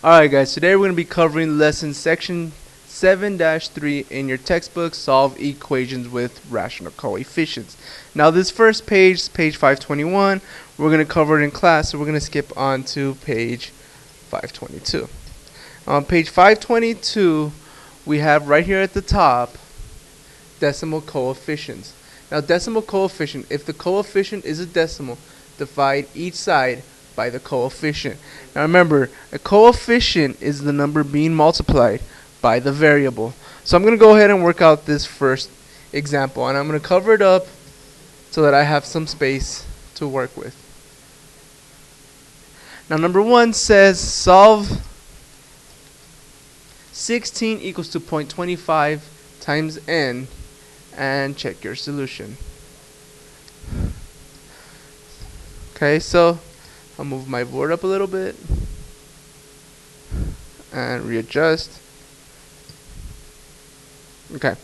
Alright guys, today we're going to be covering lesson section 7-3 in your textbook, Solve Equations with Rational Coefficients. Now this first page, page 521, we're going to cover it in class, so we're going to skip on to page 522. On page 522, we have right here at the top, decimal coefficients. Now decimal coefficient, if the coefficient is a decimal, divide each side by the coefficient. Now remember, a coefficient is the number being multiplied by the variable. So I'm going to go ahead and work out this first example, and I'm going to cover it up so that I have some space to work with. Now number 1 says solve 16 equals to 0.25 times n and check your solution. Okay, so I'll move my board up a little bit and readjust. Okay.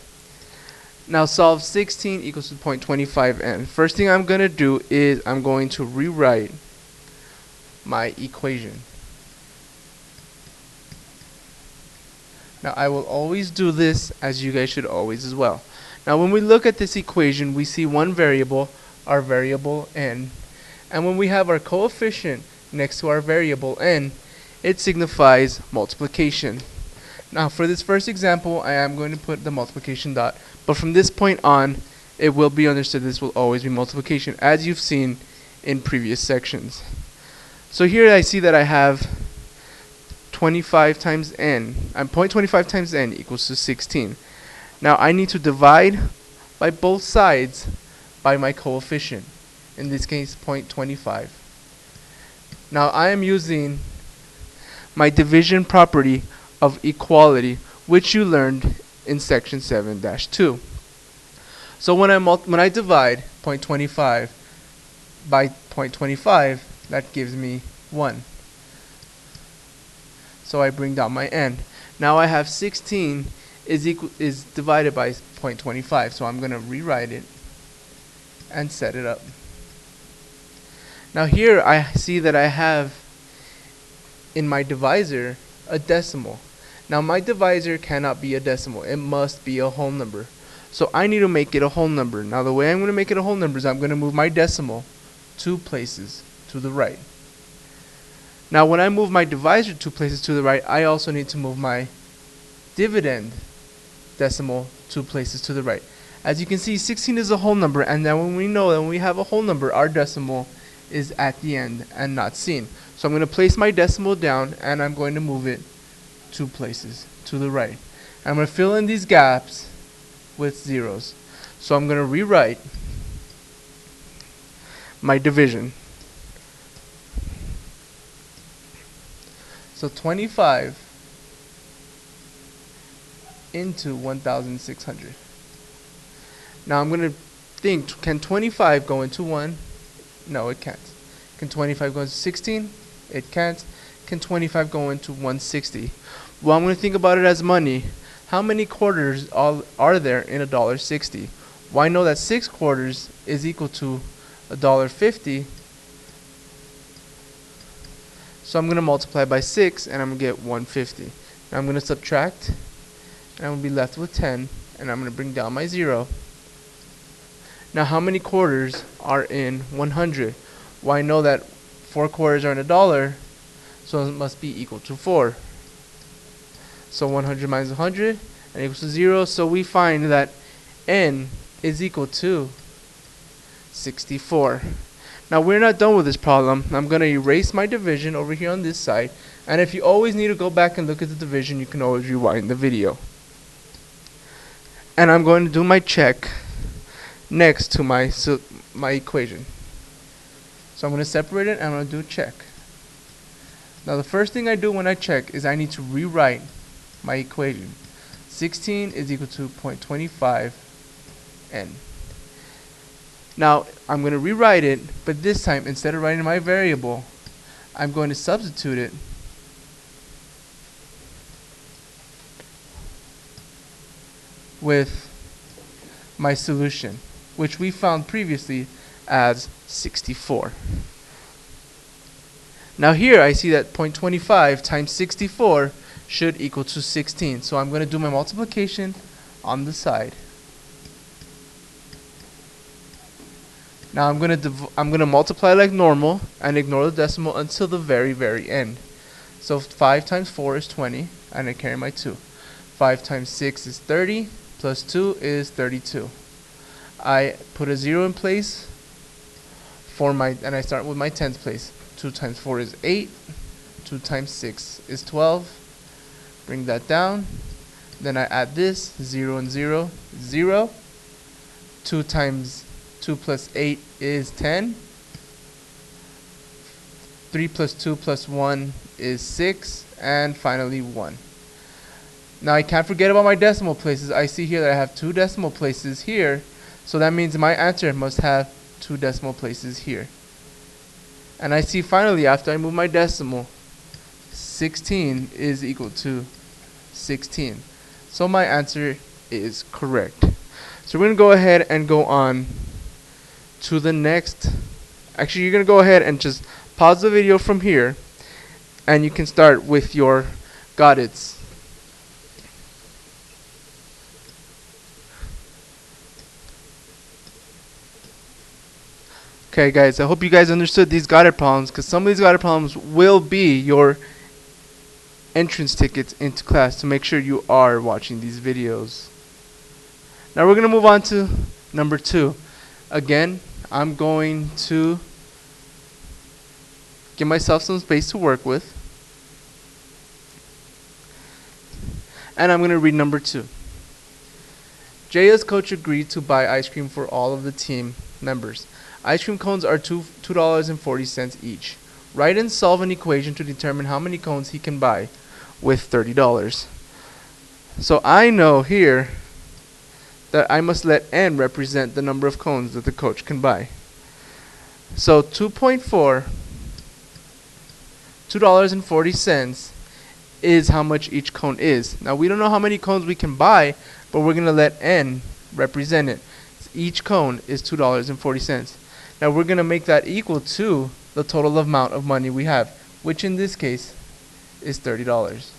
Now solve 16 equals to 0.25 n. First thing I'm going to do is I'm going to rewrite my equation. Now I will always do this, as you guys should always as well. Now when we look at this equation, we see one variable, our variable n. And when we have our coefficient next to our variable n, it signifies multiplication. Now for this first example, I am going to put the multiplication dot, but from this point on, it will be understood this will always be multiplication, as you've seen in previous sections. So here I see that I have 25 times n, 0.25 times n equals to 16. Now I need to divide by both sides by my coefficient, in this case 0.25. Now I am using my division property of equality, which you learned in section 7-2. So when I divide 0.25 by 0.25, that gives me 1. So I bring down my n. Now I have 16 is divided by 0.25, so I'm going to rewrite it and set it up. Now here I see that I have in my divisor a decimal. Now my divisor cannot be a decimal, it must be a whole number. So I need to make it a whole number. Now the way I'm going to make it a whole number is I'm going to move my decimal 2 places to the right. Now when I move my divisor 2 places to the right, I also need to move my dividend decimal 2 places to the right. As you can see, 16 is a whole number, and then when we know that when we have a whole number, our decimal is at the end and not seen. So I'm going to place my decimal down and I'm going to move it 2 places to the right. I'm going to fill in these gaps with zeros. So I'm going to rewrite my division. So 25 into 1,600. Now I'm going to think, can 25 go into 1? No, it can't. Can 25 go into 16? It can't. Can 25 go into 160? Well, I'm going to think about it as money. How many quarters are there in $1.60? Well, I know that 6 quarters is equal to $1.50. So I'm going to multiply by 6 and I'm going to get 150. Now I'm going to subtract and I'm going to be left with 10, and I'm going to bring down my 0. Now how many quarters are in 100? Well, I know that 4 quarters are in $1, so it must be equal to 4. So 100 minus 100 and equals to 0, so we find that n is equal to 64. Now we're not done with this problem. I'm going to erase my division over here on this side, and if you always need to go back and look at the division, you can always rewind the video. And I'm going to do my check next to my equation. So I'm going to separate it and I'm going to do check. Now the first thing I do when I check is I need to rewrite my equation. 16 is equal to 0.25 n. Now I'm going to rewrite it, but this time instead of writing my variable, I'm going to substitute it with my solution, which we found previously as 64. Now here I see that 0.25 times 64 should equal to 16. So I'm going to do my multiplication on the side. Now I'm going to multiply like normal and ignore the decimal until the very end. So 5 times 4 is 20, and I carry my 2. 5 times 6 is 30, plus 2 is 32. I put a 0 in place and I start with my tens place. 2 times 4 is 8, 2 times 6 is 12. Bring that down. Then I add this, 0 and 0, 0. 2 times 2 plus 8 is 10. 3 plus 2 plus 1 is 6. And finally 1. Now I can't forget about my decimal places. I see here that I have 2 decimal places here. So that means my answer must have 2 decimal places here. And I see finally, after I move my decimal, 16 is equal to 16. So my answer is correct. So we're going to go ahead and go on to the next. Actually, you're going to go ahead and just pause the video from here, and you can start with your got it's. Okay guys, I hope you guys understood these got it problems, because some of these got it problems will be your entrance tickets into class to make sure you are watching these videos. Now we're going to move on to number 2. Again, I'm going to give myself some space to work with, and I'm going to read number 2. Jaya's coach agreed to buy ice cream for all of the team members. Ice cream cones are $2.40 each. Write and solve an equation to determine how many cones he can buy with $30. So I know here that I must let n represent the number of cones that the coach can buy. So 2.4, $2.40 is how much each cone is. Now we don't know how many cones we can buy, but we're going to let n represent it. Each cone is $2.40. Now we're going to make that equal to the total amount of money we have, which in this case is $30.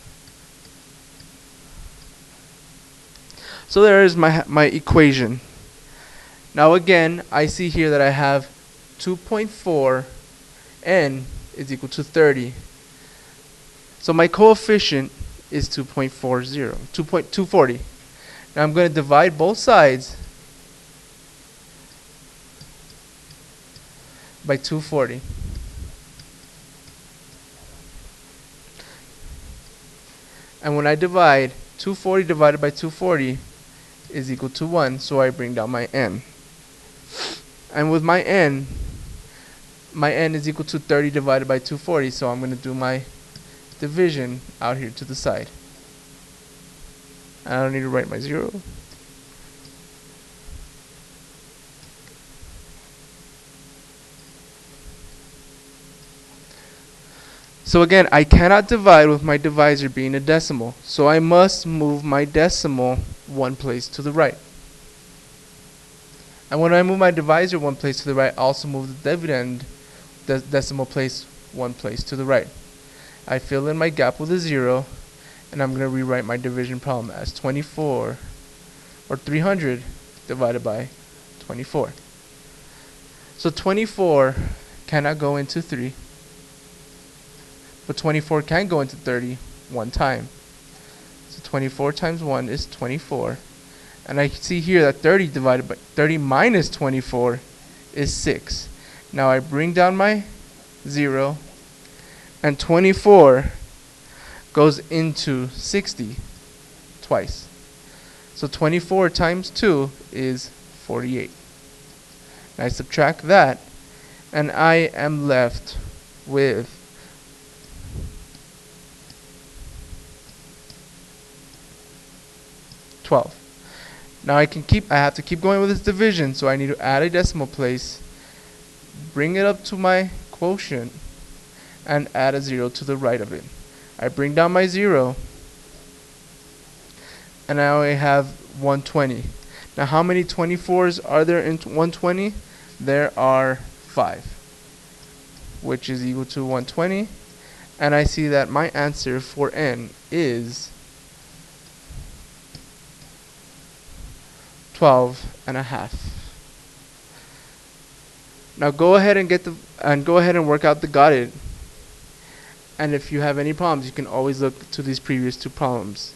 So there is my equation. Now again, I see here that I have 2.4 n is equal to 30. So my coefficient is 2.40. Now I'm going to divide both sides by 240. And when I divide, 240 divided by 240 is equal to 1, so I bring down my n. And with my n is equal to 30 divided by 240, so I'm going to do my division out here to the side. I don't need to write my 0. So again, I cannot divide with my divisor being a decimal, so I must move my decimal one place to the right. And when I move my divisor one place to the right, I also move the dividend decimal place one place to the right. I fill in my gap with a 0, and I'm going to rewrite my division problem as 24, or 300 divided by 24. So 24 cannot go into 3. But 24 can go into 30 one time. So 24 times 1 is 24. And I see here that 30 divided by 30 minus 24 is 6. Now I bring down my 0, and 24 goes into 60 twice. So 24 times 2 is 48. And I subtract that, and I am left with 12. Now I have to keep going with this division, so I need to add a decimal place, bring it up to my quotient, and add a 0 to the right of it. I bring down my 0, and now I have 120. Now how many 24s are there in 120? There are 5. which is equal to 120, and I see that my answer for n is 12.5. Now go ahead and work out the got it. And if you have any problems, you can always look to these previous two problems.